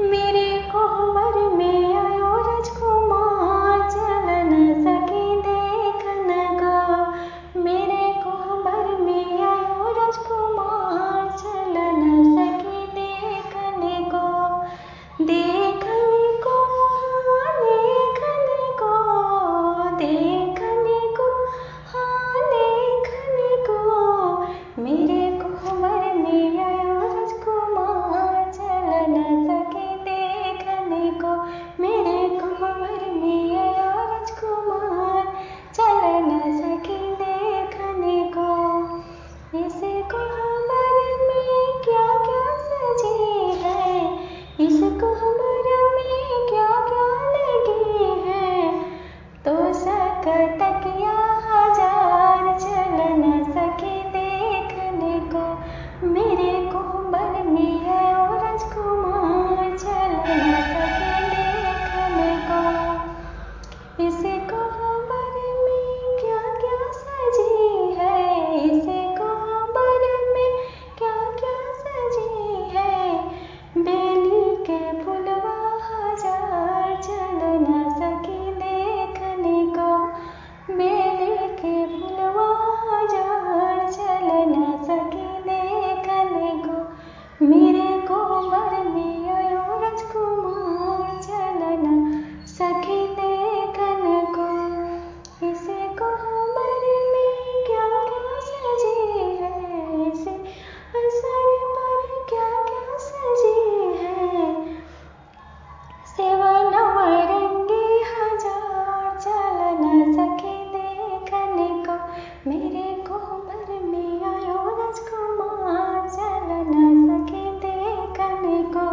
मेरे कोहबर में आयो राजकुमार, चल न सके देखन को। मेरे कोहबर में आयो राजकुमार, चल न सके देखने को। देखने को, हाँ देखने को, देखने को, हाँ देखने को। मेरे कोहबर में आयो राजकुमार, चल न सके देखने को। मेरे कोहबर में आयो राजकुमार, चल न सके देखने को। इस कोहबर में क्या क्या सजी है, इस कोहबर में क्या क्या लगी है। तो तकिया हजार, चल न सके देखने को। मेरे कोहबर में आयो राजकुमार, चल न सके देखने को। इस कोहबर में क्या क्या सजी है, इस कोहबर में क्या क्या सजी है। बेली के फुलवा हजार, चल न सके देखने को। बेली के फुलवा हजार, चल न सके देखने को। मेरे कोहबर में आयो राजकुमार, चल न सके देखने को। इस कोहबर में क्या क्या सजी है, इस असर पर क्या क्या सजी है। सेवा नवरंगी हजार, चल न सके देखने को। मेरे कोहबर में आयो राजकुमार, चल न सके देखने को।